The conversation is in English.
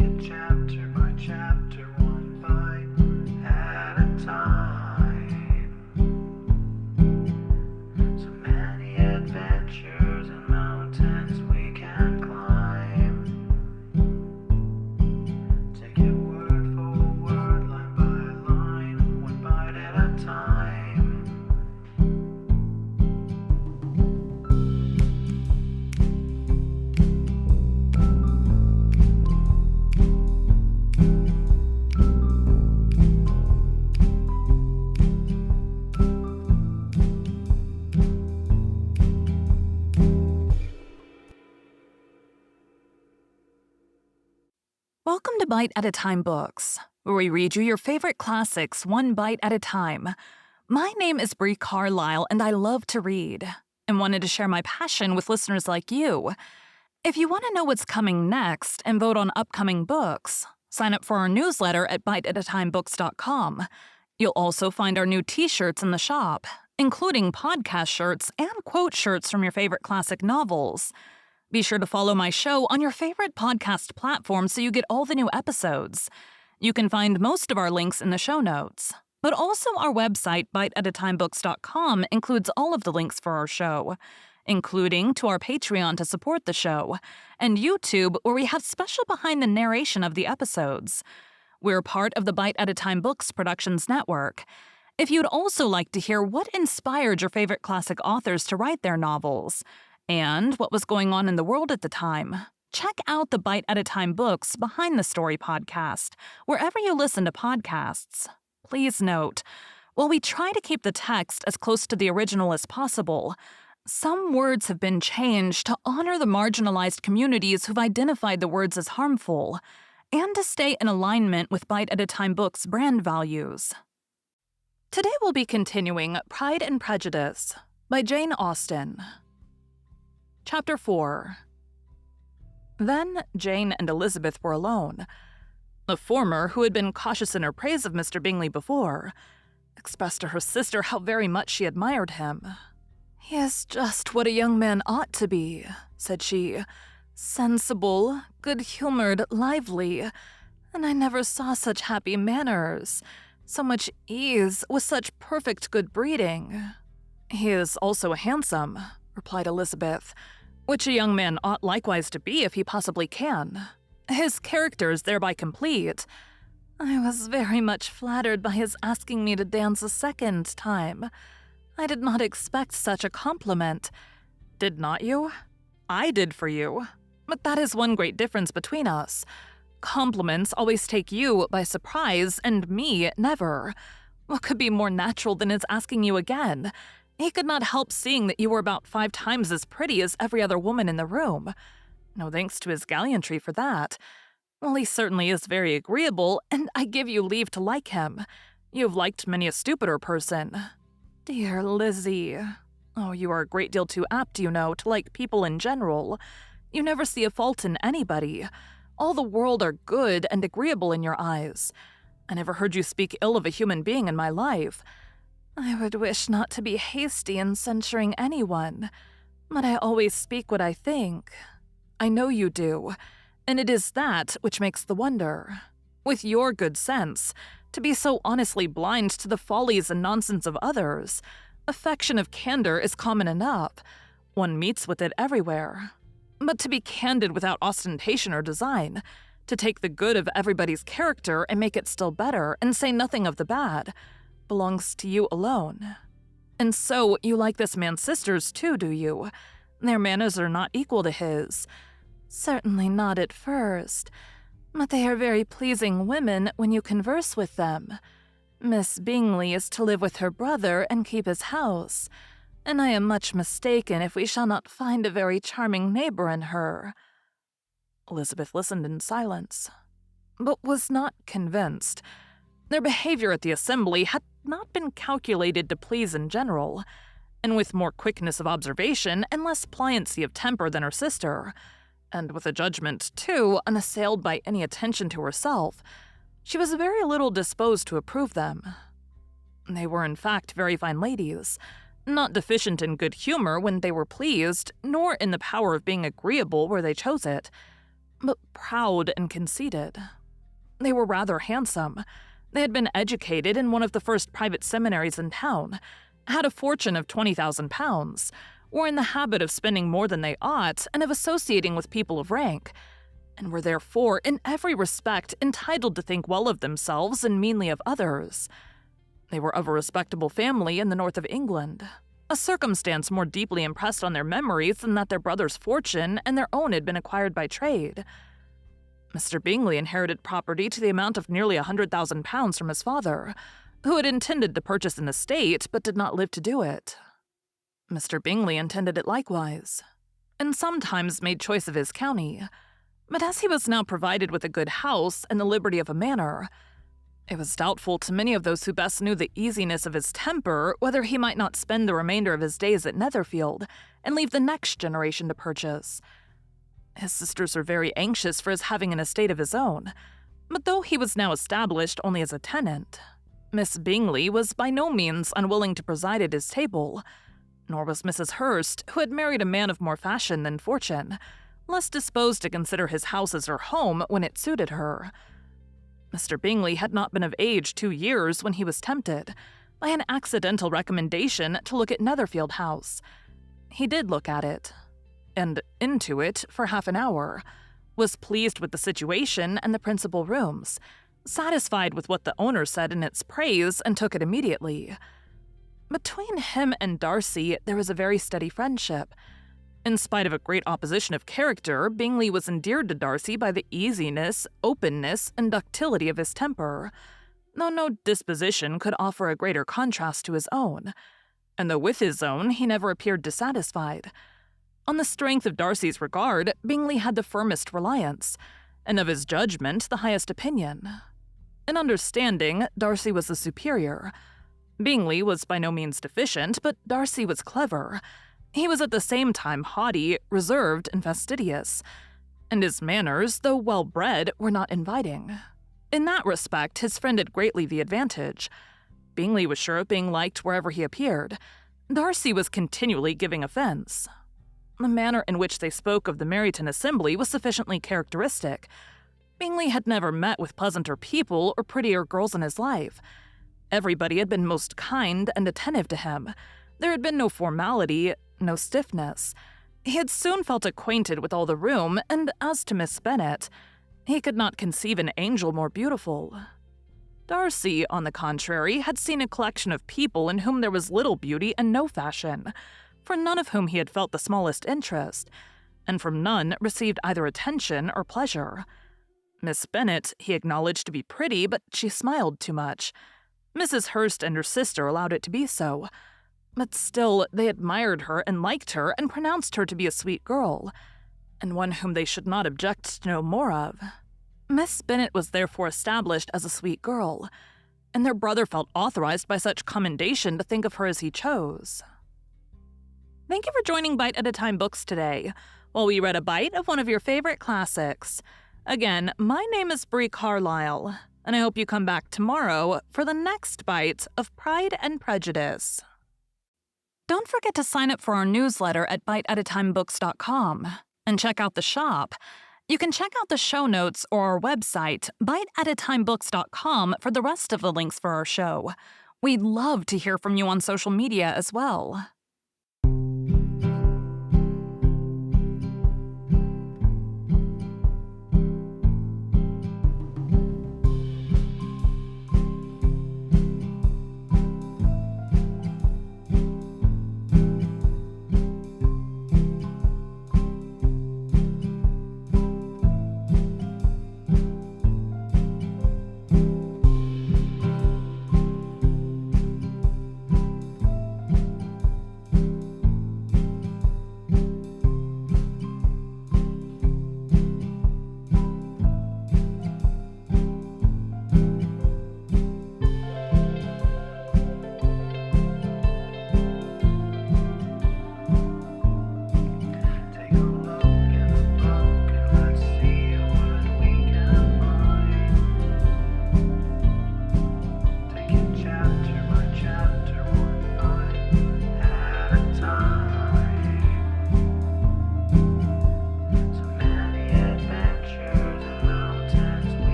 it chapter by chapter, one bite at a time. So many adventures and mountains we can climb. Take it word for word, line by line, one bite at a time. Welcome to Bite at a Time Books, where we read you your favorite classics one bite at a time. My name is Bree Carlile, and I love to read, and wanted to share my passion with listeners like you. If you want to know what's coming next and vote on upcoming books, sign up for our newsletter at biteatatimebooks.com. You'll also find our new t-shirts in the shop, including podcast shirts and quote shirts from your favorite classic novels. Be sure to follow my show on your favorite podcast platform so you get all the new episodes. You can find most of our links in the show notes, but also our website, biteatatimebooks.com, includes all of the links for our show, including to our Patreon to support the show, and YouTube, where we have special behind the narration of the episodes. We're part of the Bite at a Time Books Productions Network. If you'd also like to hear what inspired your favorite classic authors to write their novels, and what was going on in the world at the time, check out the Bite at a Time Books Behind the Story podcast, wherever you listen to podcasts. Please note, while we try to keep the text as close to the original as possible, some words have been changed to honor the marginalized communities who've identified the words as harmful, and to stay in alignment with Bite at a Time Books' brand values. Today we'll be continuing Pride and Prejudice by Jane Austen. Chapter 4. Then Jane and Elizabeth were alone. The former, who had been cautious in her praise of Mr. Bingley before, expressed to her sister how very much she admired him. "He is just what a young man ought to be," said she. "Sensible, good-humored, lively, and I never saw such happy manners, so much ease, with such perfect good breeding." "He is also handsome," replied Elizabeth, "which a young man ought likewise to be if he possibly can. His character is thereby complete. I was very much flattered by his asking me to dance a second time. I did not expect such a compliment." "Did not you? I did for you. But that is one great difference between us. Compliments always take you by surprise, and me never. What could be more natural than his asking you again? He could not help seeing that you were about 5 times as pretty as every other woman in the room. No thanks to his gallantry for that. Well, he certainly is very agreeable, and I give you leave to like him. You have liked many a stupider person." "Dear Lizzie. Oh, you are a great deal too apt, you know, to like people in general. You never see a fault in anybody. All the world are good and agreeable in your eyes. I never heard you speak ill of a human being in my life. I would wish not to be hasty in censuring anyone, but I always speak what I think. I know you do, and it is that which makes the wonder. With your good sense, to be so honestly blind to the follies and nonsense of others. Affection of candor is common enough. One meets with it everywhere. But to be candid without ostentation or design, to take the good of everybody's character and make it still better and say nothing of the bad, belongs to you alone. And so you like this man's sisters too, do you? Their manners are not equal to his." "Certainly not at first, but they are very pleasing women when you converse with them. Miss Bingley is to live with her brother and keep his house, and I am much mistaken if we shall not find a very charming neighbor in her." Elizabeth listened in silence, but was not convinced. Their behavior at the assembly had not been calculated to please in general, and with more quickness of observation and less pliancy of temper than her sister, and with a judgment, too, unassailed by any attention to herself, she was very little disposed to approve them. They were in fact very fine ladies, not deficient in good humor when they were pleased, nor in the power of being agreeable where they chose it, but proud and conceited. They were rather handsome. They had been educated in one of the first private seminaries in town, had a fortune of £20,000, were in the habit of spending more than they ought and of associating with people of rank, and were therefore, in every respect, entitled to think well of themselves and meanly of others. They were of a respectable family in the north of England, a circumstance more deeply impressed on their memories than that their brother's fortune and their own had been acquired by trade. Mr. Bingley inherited property to the amount of nearly £100,000 from his father, who had intended to purchase an estate but did not live to do it. Mr. Bingley intended it likewise, and sometimes made choice of his county, but as he was now provided with a good house and the liberty of a manor, it was doubtful to many of those who best knew the easiness of his temper whether he might not spend the remainder of his days at Netherfield and leave the next generation to purchase. His sisters were very anxious for his having an estate of his own, but though he was now established only as a tenant, Miss Bingley was by no means unwilling to preside at his table, nor was Mrs. Hurst, who had married a man of more fashion than fortune, less disposed to consider his house as her home when it suited her. Mr. Bingley had not been of age 2 years when he was tempted, by an accidental recommendation, to look at Netherfield House. He did look at it, and into it for half an hour, was pleased with the situation and the principal rooms, satisfied with what the owner said in its praise, and took it immediately. Between him and Darcy there was a very steady friendship. In spite of a great opposition of character, Bingley was endeared to Darcy by the easiness, openness, and ductility of his temper, though no disposition could offer a greater contrast to his own, and though with his own he never appeared dissatisfied. On the strength of Darcy's regard, Bingley had the firmest reliance, and of his judgment the highest opinion. In understanding, Darcy was the superior. Bingley was by no means deficient, but Darcy was clever. He was at the same time haughty, reserved, and fastidious, and his manners, though well-bred, were not inviting. In that respect, his friend had greatly the advantage. Bingley was sure of being liked wherever he appeared. Darcy was continually giving offense. The manner in which they spoke of the Meryton Assembly was sufficiently characteristic. Bingley had never met with pleasanter people or prettier girls in his life. Everybody had been most kind and attentive to him. There had been no formality, no stiffness. He had soon felt acquainted with all the room, and as to Miss Bennet, he could not conceive an angel more beautiful. Darcy, on the contrary, had seen a collection of people in whom there was little beauty and no fashion, for none of whom he had felt the smallest interest, and from none received either attention or pleasure. Miss Bennet he acknowledged to be pretty, but she smiled too much. Mrs. Hurst and her sister allowed it to be so, but still they admired her and liked her and pronounced her to be a sweet girl, and one whom they should not object to know more of. Miss Bennet was therefore established as a sweet girl, and their brother felt authorized by such commendation to think of her as he chose. Thank you for joining Bite at a Time Books today, while we read a bite of one of your favorite classics. Again, my name is Bree Carlile, and I hope you come back tomorrow for the next bite of Pride and Prejudice. Don't forget to sign up for our newsletter at biteatatimebooks.com and check out the shop. You can check out the show notes or our website, biteatatimebooks.com, for the rest of the links for our show. We'd love to hear from you on social media as well.